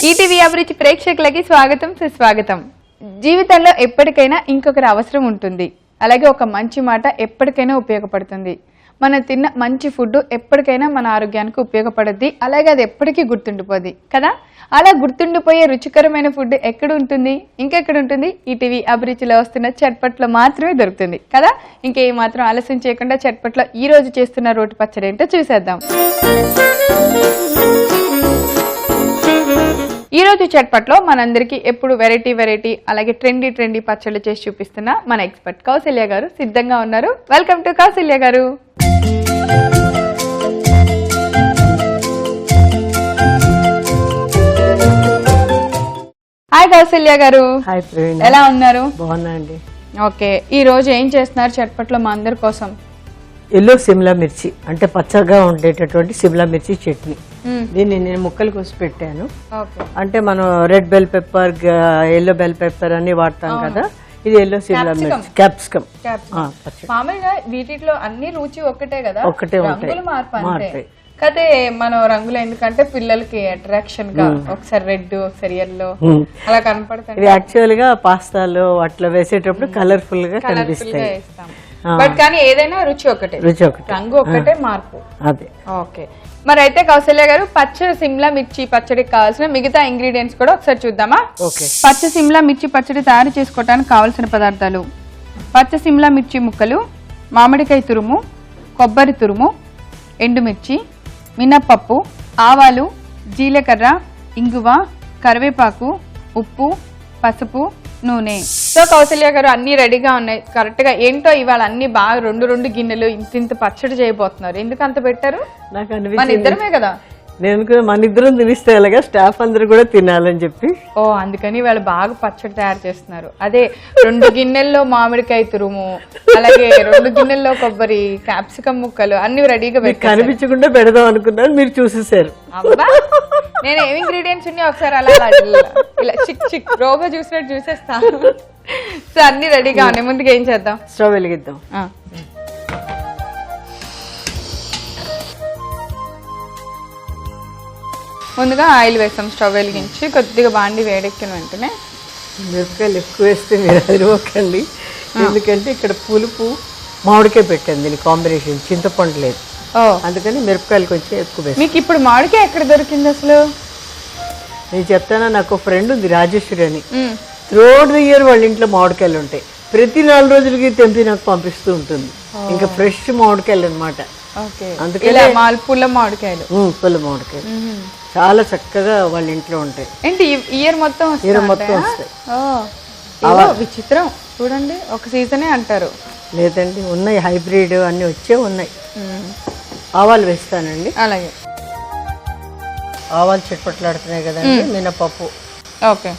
ETV అభిరుచి ప్రేక్షకులకి స్వాగతం సుస్వాగతం. జీవితంలో ఎప్పటికైనా ఇంకొకరి అవసరం ఉంటుంది. అలాగే ఒక మంచి మాట ఎప్పటికైనా ఉపయోగపడుతుంది. మనం తిన్న మంచి ఫుడ్ ఎప్పటికైనా మన ఆరోగ్యానికి ఉపయోగపడుద్ది. అలాగే అది ఎప్పటికీ గుర్తుండిపోద్ది కదా. అలా గుర్తుండిపోయే రుచికరమైన ఫుడ్ ఎక్కడ ఉంటుంది, ఇంకెక్కడ ఉంటుంది? ఈటీవీ అభిరుచిలో వస్తున్న చట్పట్లో మాత్రమే దొరుకుతుంది కదా. ఇంకేం మాత్రం ఆలస్యం చేయకుండా చట్పట్లో ఈ రోజు చేస్తున్న రోటి పచ్చడి ఏంటో చూసేద్దాం. ఈ రోజు చట్పట్లో మనందరికీ ఎప్పుడు వెరైటీ అలాగే ట్రెండీ పచ్చళ్ళు చేసి చూపిస్తున్న మన ఎక్స్పర్ట్ కౌసల్య గారు సిద్ధంగా ఉన్నారు. వెల్కమ్ టు కౌసల్య గారు. హాయ్ కౌసల్య గారు. హాయ్ ప్రవీణ, ఎలా ఉన్నారు? బాగున్నా అండి. ఓకే, ఈ రోజు ఏం చేస్తున్నారు చట్పట్లో మా అందరి కోసం? ఎల్లో సిమ్లా మిర్చి అంటే పచ్చగా ఉండేటటువంటి సిమ్లా మిర్చి చట్నీ. దీన్ని నేను ముక్కలు కోసి పెట్టాను. అంటే మనం red bell pepper, yellow bell pepper అన్ని వాడతాం కదా. ఇది ఎల్లో సిమ్లా మిర్చి, క్యాప్సికమ్. మామూలుగా వీటిలో అన్ని రుచి ఒక్కటే కదా, ఒక్కటే ఉంటాయి, మారుతాయి. కాదే మనం రంగులు ఎందుకంటే పిల్లలకి అట్రాక్షన్ గా ఒకసారి రెడ్ ఒకసారి ఎల్లో అలా కనపడతాయి. ఇది యాక్చువల్ గా పాస్తాలో అట్లా వేసేటప్పుడు కలర్ఫుల్ గా కనిపిస్తాయి. బట్ కానీ ఏదైనా రుచి ఒకటే, రంగు ఒకటే, మార్పు అదే. ఓకే, మరి అయితే కౌసల్య గారు పచ్చ సిమ్లా మిర్చి పచ్చడికి కావాల్సిన మిగతా ఇంగ్రీడియంట్స్ కూడా ఒకసారి చూద్దామా? పచ్చ సిమ్లా మిర్చి పచ్చడి తయారు చేసుకోవడానికి కావలసిన పదార్థాలు: పచ్చ సిమ్లా మిర్చి ముక్కలు, మామిడికాయ తురుము, కొబ్బరి తురుము, ఎండుమిర్చి, మినప్పప్పు, ఆవాలు, జీలకర్ర, ఇంగువ, కరివేపాకు, ఉప్పు, పసుపు, నూనె. సో కౌసల్య గారు అన్ని రెడీగా ఉన్నాయి కరెక్ట్ గా. ఏంటో ఇవాళ అన్ని బాగా రెండు గిన్నెలు ఇంత పచ్చడి చేయబోతున్నారు. ఎందుకు అంత పెట్టారు? నాకు మన ఇద్దరమే కదా. నేను మన ఇద్దరం తినిస్తే ఎలాగా, స్టాఫ్ అందరూ కూడా తినాలని చెప్పి. ఓ, అందుకని వాళ్ళు బాగా పచ్చడి తయారు చేస్తున్నారు. అదే 2 గిన్నెల్లో మామిడికాయ తురుము, అలాగే 2 గిన్నెల్లో కొబ్బరి, క్యాప్సికమ్ ముక్కలు అన్ని రెడీగా పెట్టి కనిపించకుండా పెడదాం అనుకున్నాను, మీరు చూసేసారు. అబ్బా, నేను ఏమి ఇంగ్రీడియంట్స్ ఉన్నాయి ఒకసారి అలా ఇలా చిక్ రోగా చూసినట్టు చూసేస్తాను. సో అన్ని రెడీగా ఉన్నాయి. ముందుగా ఏం చేద్దాం? స్టవ్ వెలిగిద్దాం. ముందుగా ఆయిల్ వేస్తాం. స్టవ్ వెలిగించి కొద్దిగా బాండి వేడెక్కిన వెంటనే మిరపకాయలు ఎక్కువ వేస్తే మీరు అదిరిపోకండి. ఎందుకంటే ఇక్కడ పులుపు మామిడికాయ పెట్టాను, దీని కాంబినేషన్ చింతపండు లేదు, అందుకని మిరపకాయలు కొంచెం ఎక్కువ వేస్తాను. మీకు ఇప్పుడు మామిడికాయ ఎక్కడ దొరికింది అసలు? నేను చెప్తానా, నాకు ఒక ఫ్రెండ్ ఉంది రాజేశ్వరి అని. త్రూఅవుట్ ది ఇయర్ వాళ్ళ ఇంట్లో మామిడికాయలు ఉంటాయి. ప్రతి 4 రోజులకి తెంపి నాకు పంపిస్తూ ఉంటుంది. ఇంకా ఫ్రెష్ మామిడికాయలు అనమాట. అందుకని పుల్ల మామిడికాయలు చాలా చక్కగా వాళ్ళ ఇంట్లో ఉంటాయి. ఏంటి ఇయర్ మొత్తం వస్తాయి. విచిత్రం చూడండి, ఒక సీజనే అంటారు. లేదండి, ఉన్నాయి, హైబ్రిడ్ అన్ని వచ్చే ఉన్నాయి. ఆవాలు వేస్తానండి. అలాగే ఆవాలు చిట్పట్లాడుతున్నాయి కదండి. మినపప్పు, ఓకే,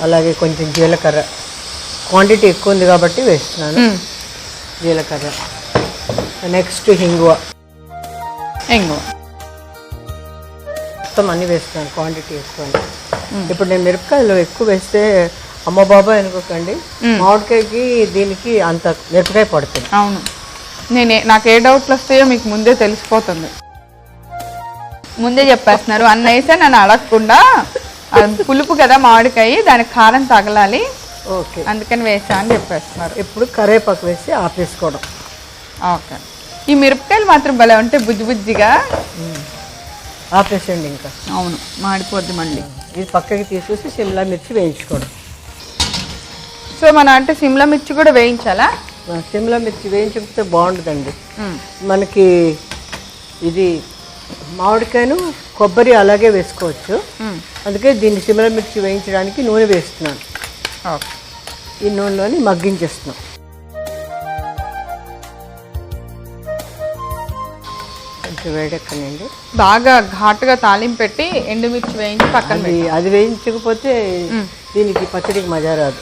అలాగే కొంచెం జీలకర్ర. క్వాంటిటీ ఎక్కువ ఉంది కాబట్టి వేస్తున్నాను జీలకర్ర. నెక్స్ట్ హింగువ మొత్తం అన్ని వేస్తున్నాను, క్వాంటిటీ ఎక్కువ. ఇప్పుడు నేను మిరపకాయలు ఎక్కువ వేస్తే అమ్మ బాబాయ్ అనుకోకండి, మామిడికాయకి దీనికి అంత మిరపకాయ పడుతుంది. అవును, నాకు ఏ డౌట్లు వస్తాయో మీకు ముందే తెలిసిపోతుంది. ముందే చెప్పేస్తున్నారు అన్న వేసా నన్ను అడగకుండా. పులుపు కదా మామిడికాయ, దానికి కారం తగలాలి, ఓకే, అందుకని వేసా అని చెప్పేస్తున్నారు. ఇప్పుడు కరివేపాకు వేసి ఆపేసుకోవడం. ఓకే, ఈ మిరపకాయలు మాత్రం భలే ఉంటే బుజ్జిగా ఆపేసండి. ఇంకా అవును, మాడిపోద్ది మళ్ళీ. ఇది పక్కకి తీసేసి సిమ్లా మిర్చి వేయించుకోవడం. సో అంటే సిమ్లా మిర్చి కూడా వేయించాలా? సిమ్లా మిర్చి వేయించకపోతే బాగుంటుందండి. మనకి ఇది మామిడికాయను కొబ్బరి అలాగే వేసుకోవచ్చు. అందుకే దీన్ని సిమ్లా మిర్చి వేయించడానికి నూనె వేస్తున్నాను. ఈ నూనెలోని మగ్గించేస్తున్నాం. కొంచెం వేడెక్కనండి. బాగా ఘాటుగా తాలింపు పెట్టి ఎండుమిర్చి వేయించి పక్కన. అది వేయించకపోతే దీనికి పచ్చడికి మజా రాదు.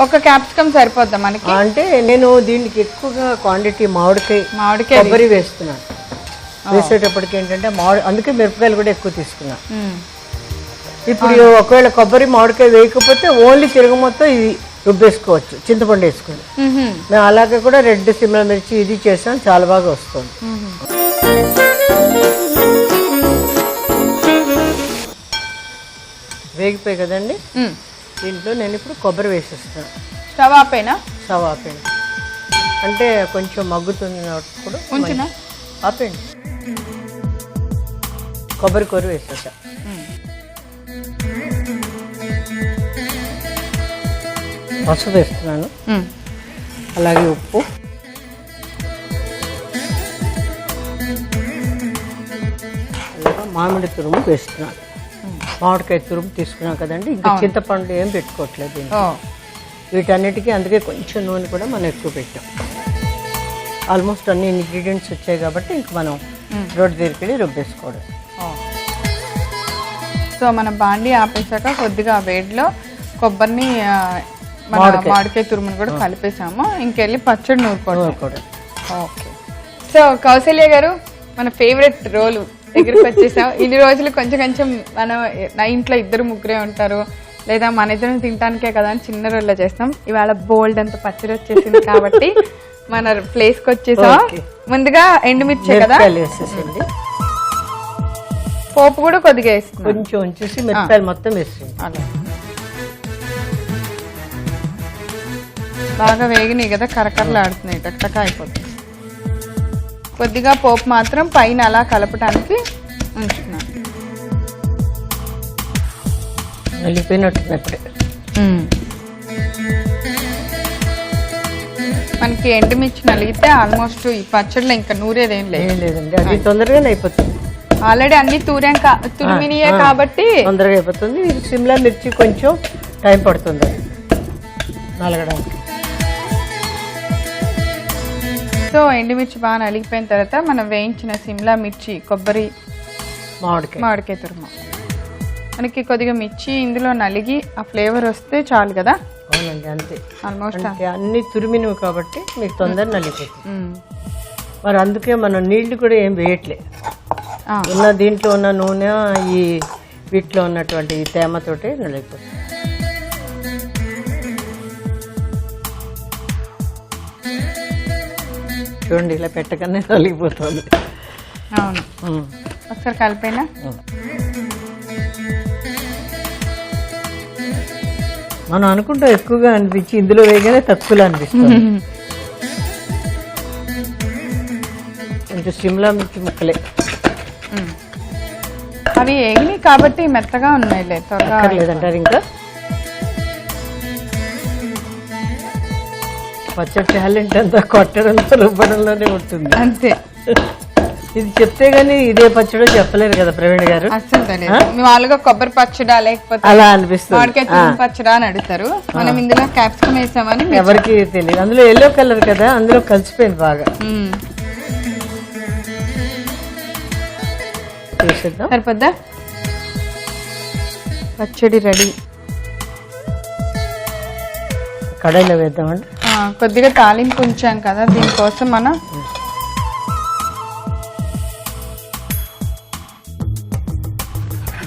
ఒక క్యాప్సికమ్ సరిపోద్దా మనకి? అంటే నేను దీనికి ఎక్కువగా క్వాంటిటీ మామిడికాయ కొబ్బరి వేస్తున్నాను. వేసేటప్పటికి ఏంటంటే అందుకే మిరపకాయలు కూడా ఎక్కువ తీసుకున్నాను. ఇప్పుడు ఒకవేళ కొబ్బరి మామిడికాయ వేయకపోతే ఓన్లీ తిరగ మొత్తం ఇది రుబ్బేసుకోవచ్చు, చింతపండు వేసుకుని. మేము అలాగే కూడా రెడ్ సిమ్లా మిర్చి ఇది చేసాం, చాలా బాగా వస్తుంది. వేగిపోయి కదండి, దీంట్లో నేను ఇప్పుడు కొబ్బరి వేసేస్తాను. స్టవ్ ఆపేనా? స్టవ్ ఆపేయండి, అంటే కొంచెం మగ్గుతున్నప్పుడు ఉంచునా? ఆపేయండి. కొబ్బరి కూర వేసేసా. పసుపు వేస్తున్నాను, అలాగే ఉప్పు, అలాగే మామిడి తురుము వేస్తున్నాను. మామిడికాయ తురుము తీసుకున్నాం కదండి, ఇంకా చింతపండు ఏం పెట్టుకోవట్లేదు. వీటన్నిటికీ అందుకే కొంచెం నూనె కూడా మనం ఎక్కువ పెట్టాం. ఆల్మోస్ట్ అన్ని ఇంగ్రీడియంట్స్ వచ్చాయి కాబట్టి ఇంక మనం రోడ్డు దగ్గరికి రుబ్బేసుకోవడం. సో మనం బాండి ఆపేసాక కొద్దిగా వేడిలో కొబ్బరిని మామిడికాయ తురుమును కూడా కలిపేసాము. ఇంకెళ్ళి పచ్చడి నూరుకోవడం. ఓకే. సో కౌసల్య గారు, మన ఫేవరెట్ రోలు దగ్గరికి వచ్చేసాం. ఇన్ని రోజులు కొంచెం కొంచెం మనం నా ఇంట్లో 2-3 ఉంటారు, లేదా మన ఇద్దరం తినడానికే కదా అని చిన్న రోల్లో చేస్తాం. ఇవాళ బోల్డ్ అంత పచ్చడి వచ్చేసింది కాబట్టి మన ప్లేస్ కి వచ్చేసాం. ముందుగా ఎండుమిర్చి కదా, పోపు కూడా కొద్దిగా వేస్తుంది, కొంచెం ఉంచేసి మిరపకాయలు మొత్తం వేస్తుంది. అలా బాగా వేగినాయి కదా, కరకరలు ఆడుతున్నాయి, టక్టక అయిపోతుంది. కొద్దిగా పోపు మాత్రం పైన అలా కలపటానికి ఉంచుతున్నాను. వెళ్ళిపోయినట్టున్నప్పుడే మనకి ఎండుమిర్చి నలిగితే ఆల్మోస్ట్ ఈ పచ్చడిలో ఇంకా నూరేదేం లేదండి, అది తొందరగానే అయిపోతుంది. ఆల్రెడీ అన్ని తురిమినియే కాబట్టి తొందరగా అయిపోతుంది. ఇది సిమ్లా మిర్చి కొంచెం టైం పడుతుంది నలగడానికి. సో ఎండుమిర్చి బాగా నలిగిపోయిన తర్వాత మనం వేయించిన సిమ్లా మిర్చి, కొబ్బరి, మామిడికాయ తురుము, మనకి కొద్దిగా మిర్చి ఇందులో నలిగి ఆ ఫ్లేవర్ వస్తే చాలు కదా. అవునండి, అంతే. ఆల్మోస్ట్ అన్ని తురిమినవి కాబట్టి మీకు తొందర నలిగిపోతుంది. మరి అందుకే మనం నీళ్లు కూడా ఏం వేయట్లే, ఉన్న దీంట్లో ఉన్న నూనె ఈ వీటిలో ఉన్నటువంటి ఈ తేమతోటి నలిగిపోతుంది. చూడండి, ఇలా పెట్టగానే నలిగిపోతుంది. అవును, ఒకసారి కలిపైనా. మనం అనుకుంటాం ఎక్కువగా అనిపించి ఇందులో వేయగానే తక్కువలో అనిపిస్తుంది. కొంచెం సిమ్లా మిర్చి ముక్కలే అవి ఏగినాయి కాబట్టి మెత్తగా ఉన్నాయిలే, త్వరగా లేదంటారు. ఇంకా పచ్చడి టాలెంట్ అంతా కొట్టడంతో రుబ్బడంలోనే ఉంటుంది, అంతే. ఇది చెప్తే గానీ ఇదే పచ్చడో చెప్పలేరు కదా ప్రవీణ్ గారు. అసలు తెలియదు. మామూలుగా కొబ్బరి పచ్చడా లేకపోతే అలా అనిపిస్తుంది, మామిడికాయ తురుము పచ్చడా అని అడుగుతారు. మనం ఇందులో క్యాప్సికం వేసామని ఎవరికి తెలియదు. అందులో ఎల్లో కలర్ కదా, అందులో కలిసిపోయింది బాగా. సరిపోద్దా? పచ్చడి రెడీ. కడాయిలో వేద్దామండి. కొద్దిగా తాలింపు ఉంచాం కదా, దీనికోసం మనం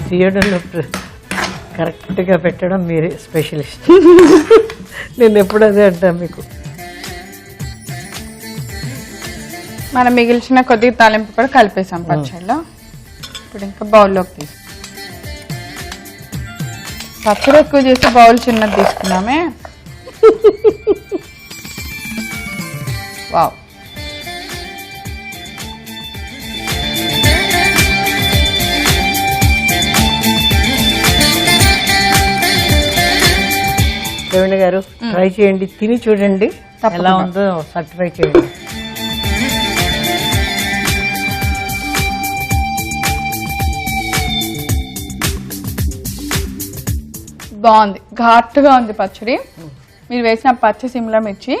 తీయడంలో కరెక్ట్గా పెట్టడం మీరే స్పెషలిస్ట్. నేను ఎప్పుడు అదే అంటాను మీకు. మనం మిగిల్చిన కొద్దిగా తాలింపు కూడా కలిపేసాం పచ్చడిలో. ఇప్పుడు ఇంకా బౌల్లోకి తీసుకు, పచ్చడి ఎక్కువ చేసి బౌల్ చిన్నది తీసుకున్నామే. వావ్, ప్రవీణ్ గారు ట్రై చేయండి, తిని చూడండి ఎలా ఉందో సర్టిఫై చేయండి. బాగుంది, ఘాటుగా ఉంది పచ్చడి. మీరు వేసిన పచ్చి సిమ్లా మిర్చి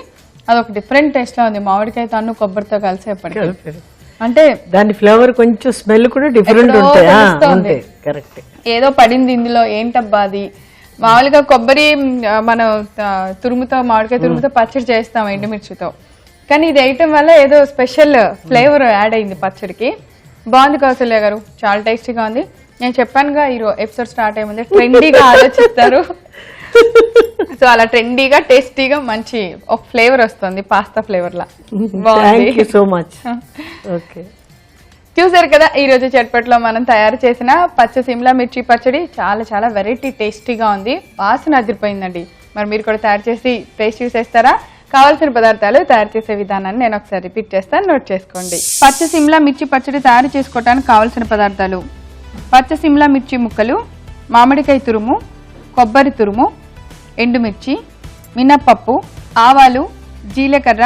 అదొక డిఫరెంట్ టేస్ట్ లో ఉంది, మామిడికాయ తన్ను కొబ్బరితో కలిసేపటికి. అంటే దాని ఫ్లేవర్ కొంచెం స్మెల్ కూడా డిఫరెంట్ ఉంటాయి. కరెక్ట్, ఏదో పడింది ఇందులో, ఏంటబ్బా అది. మామూలుగా కొబ్బరి మనం తురుముతో, మామిడికాయ తురుముతో పచ్చడి చేస్తాం ఎండుమిర్చితో, కానీ ఇది వేయటం వల్ల ఏదో స్పెషల్ ఫ్లేవర్ యాడ్ అయింది పచ్చడికి. బాగుంది కౌసల్య గారు, చాలా టేస్టీగా ఉంది. నేను చెప్పానుగా ఈ ఎపిసోడ్ స్టార్ట్ అయ్యే ముందే ట్రెండీగా ఆలోచిస్తారు. సో అలా ట్రెండీగా టేస్టీగా మంచి ఒక ఫ్లేవర్ వస్తుంది, పాస్తా ఫ్లేవర్ లా. బాగుంది. So much. ఓకే, చూసారు కదా ఈ రోజు చట్పట్లో మనం తయారు చేసిన పచ్చ సిమ్లా మిర్చి పచ్చడి చాలా చాలా వెరైటీ టేస్టీగా ఉంది. వాసన అదిరిపోయిందండి. మరి మీరు కూడా తయారు చేసి టేస్ట్ చూసేస్తారా? కావాల్సిన పదార్థాలు తయారు చేసే విధానాన్ని నేను ఒకసారి రిపీట్ చేస్తాను, నోట్ చేసుకోండి. పచ్చ సిమ్లా మిర్చి పచ్చడి తయారు చేసుకోవడానికి కావాల్సిన పదార్థాలు: పచ్చ సిమ్లా మిర్చి ముక్కలు, మామిడికాయ తురుము, కొబ్బరి తురుము, ఎండుమిర్చి, మినప్పప్పు, ఆవాలు, జీలకర్ర,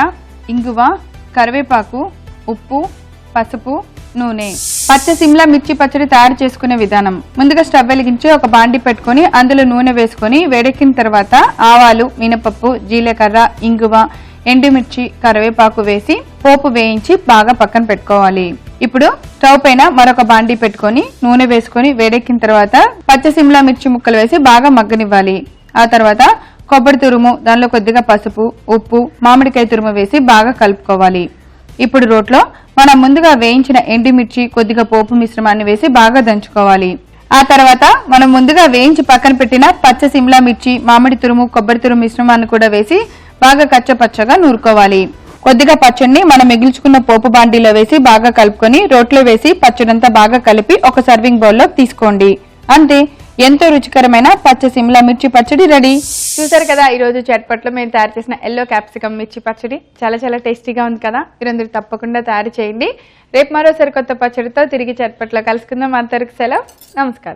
ఇంగువ, కరివేపాకు, ఉప్పు, పసుపు, నూనె. పచ్చ సిమ్లా మిర్చి పచ్చడి తయారు చేసుకునే విధానం: ముందుగా స్టవ్ వెలిగించి ఒక బాండి పెట్టుకొని అందులో నూనె వేసుకొని వేడెక్కిన తర్వాత ఆవాలు, మినపప్పు, జీలకర్ర, ఇంగువ, ఎండుమిర్చి, కరివేపాకు వేసి పోపు వేయించి బాగా పక్కన పెట్టుకోవాలి. ఇప్పుడు స్టవ్ పైన మరొక బాండి పెట్టుకొని నూనె వేసుకొని వేడెక్కిన తర్వాత పచ్చ సిమ్లా మిర్చి ముక్కలు వేసి బాగా మగ్గనివ్వాలి. ఆ తర్వాత కొబ్బరి తురుము, దానిలో కొద్దిగా పసుపు, ఉప్పు, మామిడికాయ తురుము వేసి బాగా కలుపుకోవాలి. ఇప్పుడు రోట్లో మనం ముందుగా వేయించిన ఎండుమిర్చి, కొద్దిగా పోపు మిశ్రమాన్ని వేసి బాగా దంచుకోవాలి. ఆ తర్వాత మనం ముందుగా వేయించి పక్కన పెట్టిన పచ్చ సిమ్లా మిర్చి, మామిడి తురుము, కొబ్బరి తురుము మిశ్రమాన్ని కూడా వేసి బాగా కచ్చపచ్చగా నూరుకోవాలి. కొద్దిగా పచ్చడిని మనం మిగిల్చుకున్న పోపు బాండీలో వేసి బాగా కలుపుకొని రోట్లో వేసి పచ్చడంతా బాగా కలిపి ఒక సర్వింగ్ బౌల్లో తీసుకోండి. అంతే, ఎంతో రుచికరమైన పచ్చ సిమ్లా మిర్చి పచ్చడి రెడీ. చూసారు కదా ఈ రోజు చట్పట్లో మేము తయారు చేసిన ఎల్లో క్యాప్సికమ్ మిర్చి పచ్చడి. చాలా చాలా టేస్టీగా ఉంది కదా. మీరందరూ తప్పకుండా తయారు చేయండి. రేపు మరో సరికొత్త పచ్చడితో తిరిగి చట్పట్లో కలుసుకుందాం. అంతవరకు సెలవు, నమస్కారం.